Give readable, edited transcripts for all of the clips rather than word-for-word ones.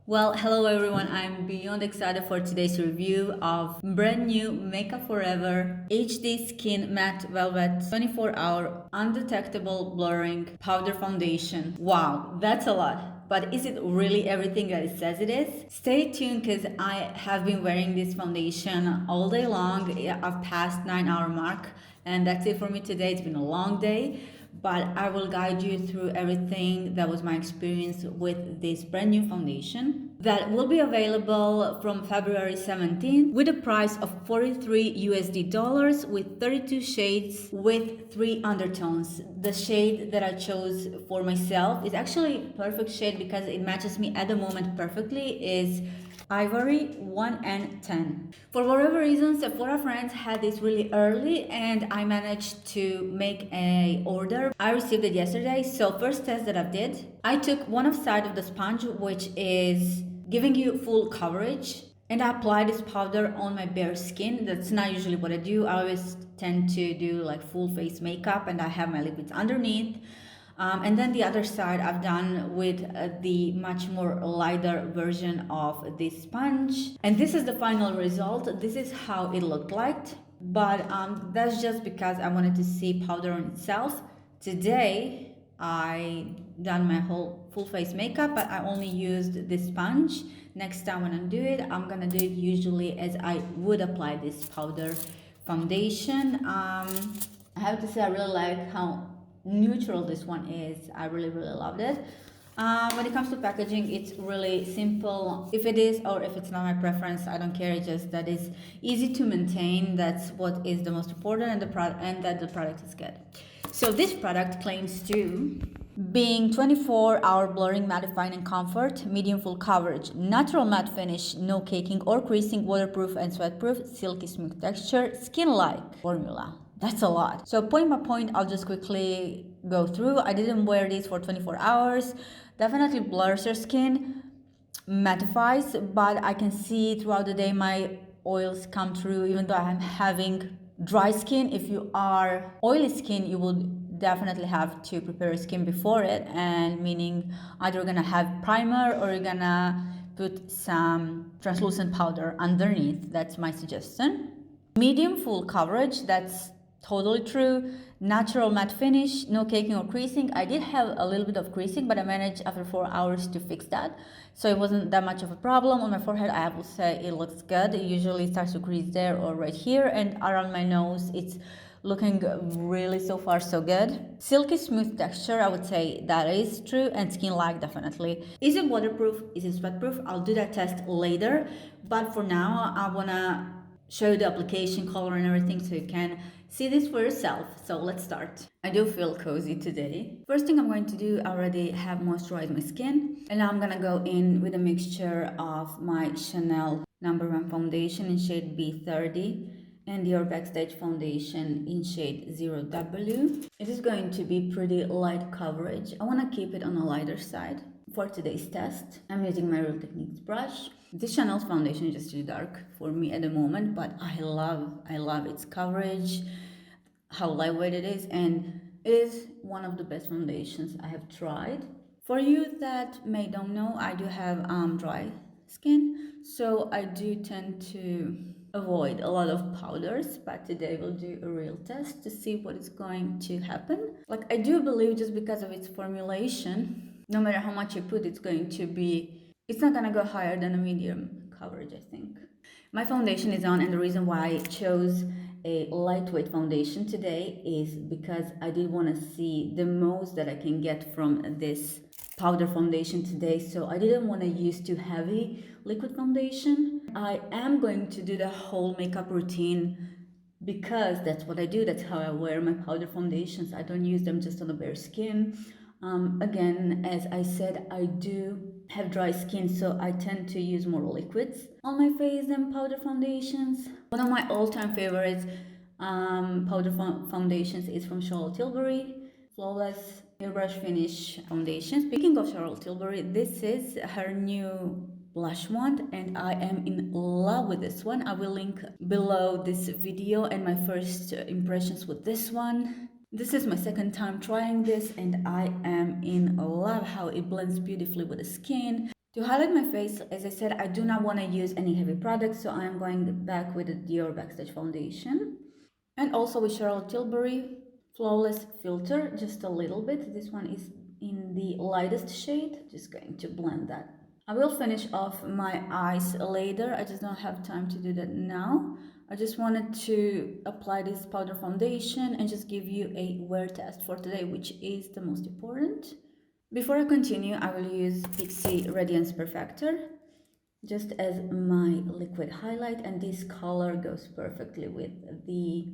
Well, hello everyone. I'm beyond excited for today's review of brand new Makeup Forever HD Skin Matte Velvet 24-hour undetectable blurring powder foundation. Wow, that's a lot. But is it really everything that it says it is? Stay tuned because I have been wearing this foundation all day long. I've passed 9-hour mark, and that's it for me today. It's been a long day, but I will guide you through everything that was my experience with this brand new foundation that will be available from February 17th with a price of 43 USD dollars with 32 shades with 3 undertones. The shade that I chose for myself is actually a perfect shade because it matches me at the moment perfectly, is Ivory 1 and 10. For whatever reason, Sephora France had this really early and I managed to make a order. I received it yesterday. So first test that I did, I took one of side of the sponge, which is giving you full coverage, and I applied this powder on my bare skin. That's not usually what I do. I always tend to do like full face makeup and I have my liquids underneath. And then the other side I've done with the much more lighter version of this sponge. And this is the final result. This is how it looked like. But that's just because I wanted to see powder on itself. Today, I done my whole full face makeup, but I only used this sponge. Next time when I do it, I'm gonna do it usually as I would apply this powder foundation. I have to say I really like how neutral this one is. I really loved it. When it comes to packaging, it's really simple. If it is or if it's not my preference, I don't care. It's just that it's easy to maintain. That's what is the most important, and that the product is good. So this product claims to being 24-hour blurring, mattifying, and comfort, medium full coverage, natural matte finish, no caking or creasing, waterproof and sweatproof, silky smooth texture, skin-like formula. That's a lot. So point by point, I'll just quickly go through. I didn't wear these for 24 hours. Definitely blurs your skin, mattifies, but I can see throughout the day my oils come through even though I'm having dry skin. If you are oily skin, you will definitely have to prepare your skin before it, and meaning either you're gonna have primer or you're gonna put some translucent powder underneath. That's my suggestion. Medium full coverage, that's totally true. Natural matte finish, no caking or creasing. I did have a little bit of creasing, but I managed after 4 hours to fix that, so it wasn't that much of a problem. On my forehead, I have to say it looks good. It usually starts to crease there or right here, and around my nose it's looking really so far so good. Silky smooth texture, I would say that is true, and skin-like definitely. Is it waterproof? Is it sweatproof? I'll do that test later, but for now I wanna show you the application color and everything so you can see this for yourself. So let's start. I do feel cozy today. First thing I'm going to do, I already have moisturized my skin, and now I'm gonna go in with a mixture of my Chanel #1 foundation in shade B30 and your Backstage foundation in shade 0W. It is going to be pretty light coverage. I want to keep it on a lighter side. For today's test, I'm using my Real Techniques brush. This Chanel's foundation is just too dark for me at the moment, but I love its coverage, how lightweight it is, and it is one of the best foundations I have tried. For you that may don't know, I do have dry skin, so I do tend to avoid a lot of powders, but today we'll do a real test to see what is going to happen. Like, I do believe just because of its formulation, no matter how much you put, it's not gonna go higher than a medium coverage, I think. My foundation is on, and the reason why I chose a lightweight foundation today is because I did want to see the most that I can get from this powder foundation today, so I didn't want to use too heavy liquid foundation. I am going to do the whole makeup routine because that's what I do. That's how I wear my powder foundations. I don't use them just on the bare skin. Again, as I said, I do have dry skin, so I tend to use more liquids on my face than powder foundations. One of my all-time favorites powder foundations is from Charlotte Tilbury, Flawless Airbrush Finish Foundation. Speaking of Charlotte Tilbury, this is her new blush wand, and I am in love with this one. I will link below this video and my first impressions with this one. This is my second time trying this and I am in love how it blends beautifully with the skin. To highlight my face, as I said, I do not want to use any heavy products, so I am going back with the Dior Backstage Foundation. And also with Charlotte Tilbury Flawless Filter, just a little bit. This one is in the lightest shade, just going to blend that. I will finish off my eyes later, I just don't have time to do that now. I just wanted to apply this powder foundation and just give you a wear test for today, which is the most important. Before I continue, I will use Pixie Radiance Perfector just as my liquid highlight, and this color goes perfectly with the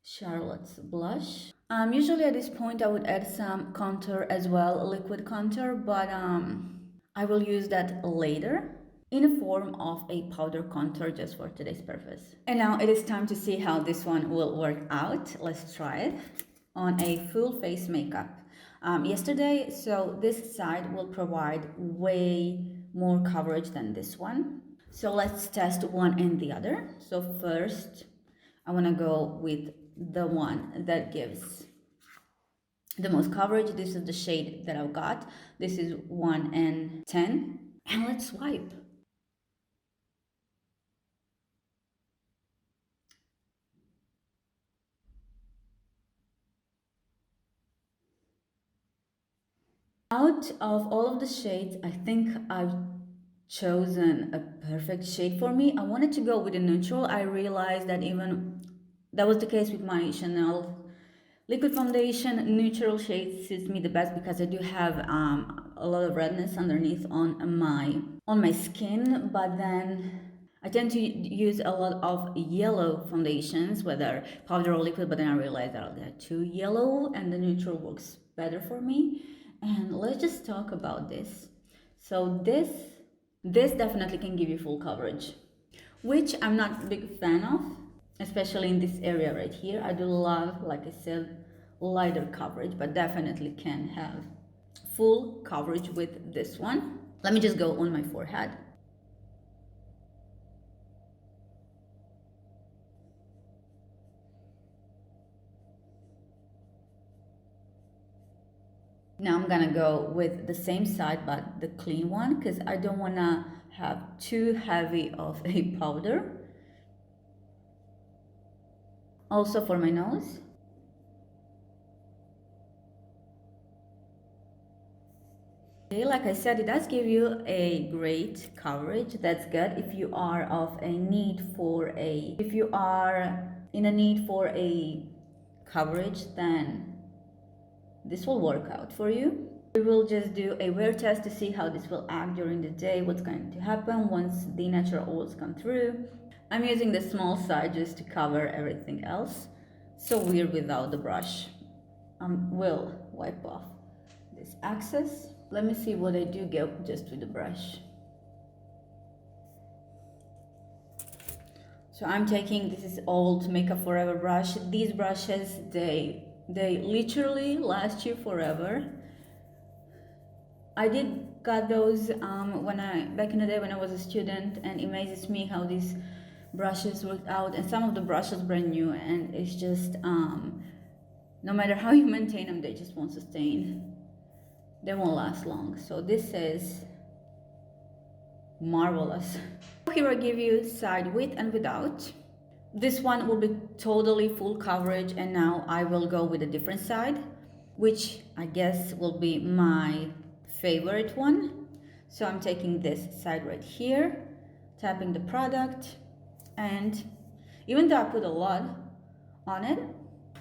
Charlotte's blush. Usually at this point I would add some contour as well, liquid contour, but I will use that later in a form of a powder contour just for today's purpose. And now it is time to see how this one will work out. Let's try it on a full face makeup. Yesterday, so this side will provide way more coverage than this one. So let's test one and the other. So first, I want to go with the one that gives the most coverage. This is the shade that I've got. This is 1 and 10. And let's swipe. Out of all of the shades, I think I've chosen a perfect shade for me. I wanted to go with a neutral. I realized that even that was the case with my Chanel liquid foundation. Neutral shade suits me the best because I do have a lot of redness underneath on my skin, but then I tend to use a lot of yellow foundations, whether powder or liquid, but then I realized that they're too yellow and the neutral works better for me. And let's just talk about this. So this definitely can give you full coverage, which I'm not a big fan of, especially in this area right here. I do love, like I said, lighter coverage, but definitely can have full coverage with this one. Let me just go on my forehead. Now I'm gonna go with the same side but the clean one because I don't wanna have too heavy of a powder. Also for my nose. Okay, like I said, it does give you a great coverage. That's good if you are if you are in a need for a coverage, then this will work out for you. We will just do a wear test to see how this will act during the day, what's going to happen once the natural oils come through. I'm using the small side just to cover everything else. So weird without the brush. Will wipe off this excess. Let me see what I do get just with the brush. So I'm taking, this is old Makeup Forever brush. These brushes, they literally last you forever. I did got those back in the day when I was a student, and it amazes me how these brushes worked out, and some of the brushes brand new, and it's just no matter how you maintain them, they just won't sustain. They won't last long. So this is marvelous. Here I give you side with and without. This one will be totally full coverage, and now I will go with a different side, which I guess will be my favorite one. So I'm taking this side right here, tapping the product, and even though I put a lot on it,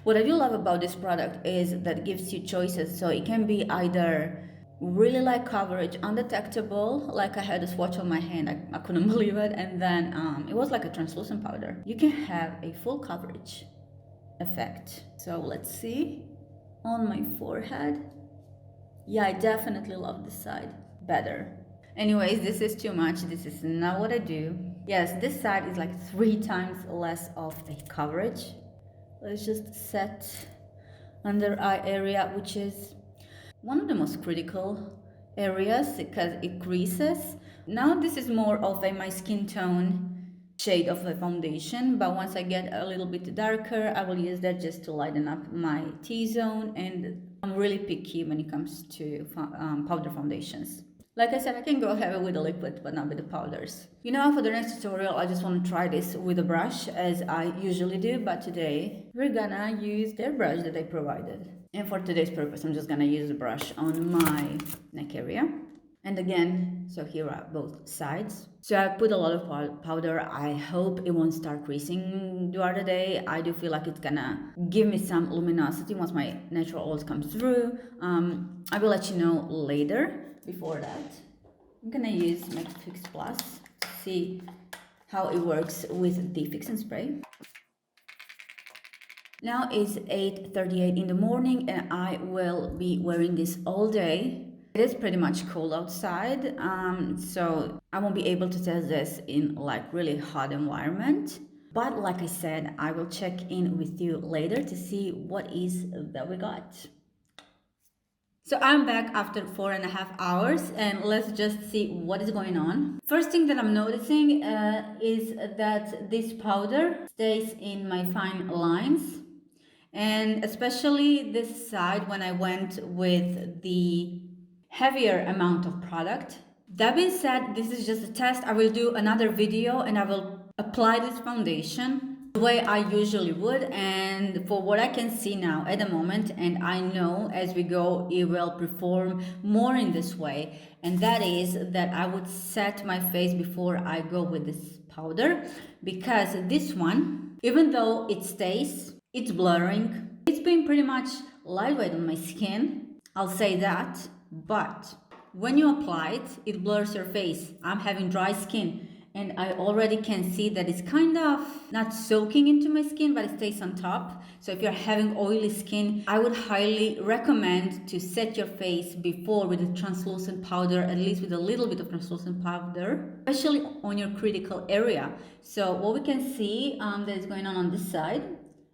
what I do love about this product is that it gives you choices. So it can be either really light coverage, undetectable, like I had a swatch on my hand, I couldn't believe it, and then it was like a translucent powder. You can have a full coverage effect. So let's see, on my forehead. Yeah, I definitely love this side better. Anyways, this is too much. This is not what I do. Yes, this side is like 3 times less of a coverage. Let's just set under eye area, which is one of the most critical areas because it creases. Now this is more of my skin tone shade of the foundation, but once I get a little bit darker, I will use that just to lighten up my T-zone, and I'm really picky when it comes to powder foundations. Like I said, I can go heavy with the liquid, but not with the powders. You know, for the next tutorial, I just want to try this with a brush, as I usually do, but today we're gonna use their brush that they provided. And for today's purpose, I'm just gonna use the brush on my neck area. And again, so here are both sides. So I put a lot of powder. I hope it won't start creasing the other day. I do feel like it's gonna give me some luminosity once my natural oils comes through. I will let you know later. Before that, I'm gonna use my Fix Plus to see how it works with the Fix and Spray. Now it's 8:38 in the morning and I will be wearing this all day. It is pretty much cold outside, so I won't be able to test this in like really hot environment. But like I said, I will check in with you later to see what is that we got. So I'm back after 4.5 hours and let's just see what is going on. First thing that I'm noticing is that this powder stays in my fine lines, and especially this side when I went with the heavier amount of product. That being said, this is just a test. I will do another video and I will apply this foundation the way I usually would, and for what I can see now at the moment, and I know as we go it will perform more in this way, and that is that I would set my face before I go with this powder, because this one, even though it stays, it's blurring, it's been pretty much lightweight on my skin, I'll say that, but when you apply it, it blurs your face. I'm having dry skin and I already can see that it's kind of not soaking into my skin, but it stays on top. So if you're having oily skin, I would highly recommend to set your face before with a translucent powder, at least with a little bit of translucent powder, especially on your critical area. So what we can see that is going on this side.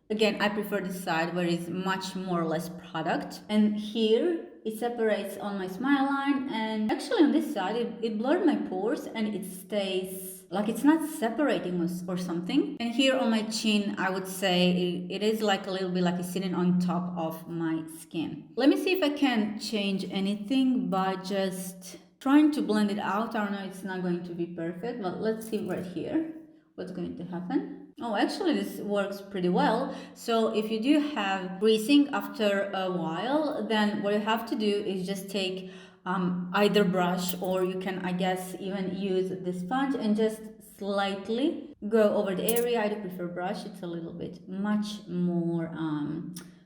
Again, I prefer this side where it's much more or less product. And here it separates on my smile line, and actually on this side it blurred my pores and it stays like it's not separating or something. And here on my chin, I would say it is like a little bit like it's sitting on top of my skin. Let me see if I can change anything by just trying to blend it out. I don't know, it's not going to be perfect, but let's see right here what's going to happen. Oh, actually this works pretty well. So if you do have creasing after a while, then what you have to do is just take either brush, or you can, I guess, even use the sponge and just slightly go over the area. I do prefer brush. It's a little bit much more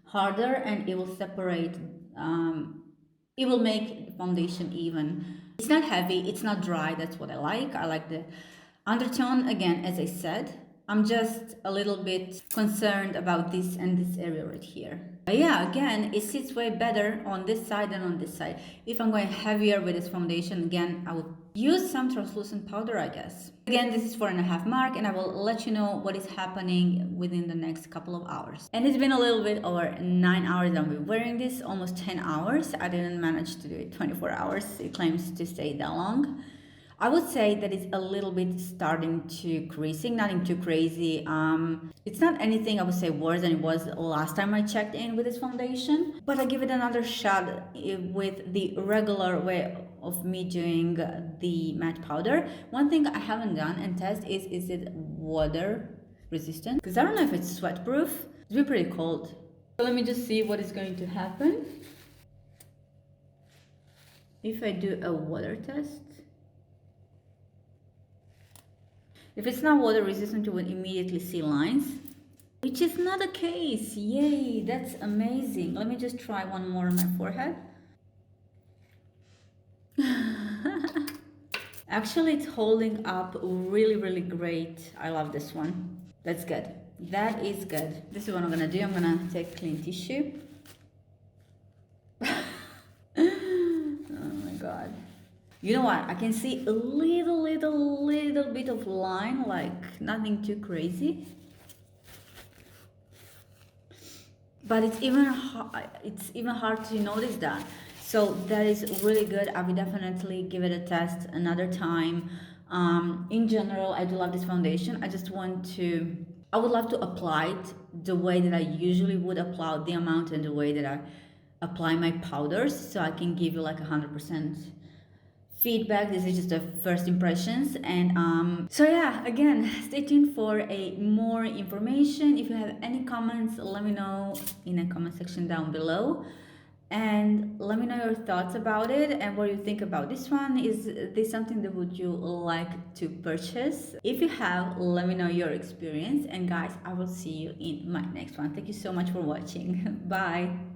harder, and it will separate, it will make the foundation even. It's not heavy, it's not dry. That's what I like. I like the undertone. Again, as I said, I'm just a little bit concerned about this and this area right here. But yeah, again, it sits way better on this side than on this side. If I'm going heavier with this foundation, again, I would use some translucent powder, I guess. Again, this is 4.5 mark, and I will let you know what is happening within the next couple of hours. And it's been a little bit over 9 hours that I've been wearing this, almost 10 hours. I didn't manage to do it 24 hours. It claims to stay that long. I would say that it's a little bit starting to creasing, nothing too crazy. It's not anything I would say worse than it was last time I checked in with this foundation, but I give it another shot with the regular way of me doing the matte powder. One thing I haven't done and test is it water resistant? Because I don't know if it's sweatproof. It's been pretty cold. So let me just see what is going to happen if I do a water test. If it's not water resistant, you will immediately see lines, which is not the case. Yay, that's amazing. Let me just try one more on my forehead. Actually, it's holding up really, really great. I love this one. That's good. That is good. This is what I'm gonna do. I'm gonna take clean tissue. Oh my God. You know what? I can see a little bit of line, like nothing too crazy. But it's even hard to notice that. So that is really good. I will definitely give it a test another time. In general, I do love this foundation. I would love to apply it the way that I usually would apply the amount and the way that I apply my powders, so I can give you like 100% feedback. This is just the first impressions, and so yeah, again, stay tuned for a more information. If you have any comments, let me know in the comment section down below, and let me know your thoughts about it and what you think about this one. Is this something that would you like to purchase? If you have, let me know your experience, and guys, I will see you in my next one. Thank you so much for watching. Bye.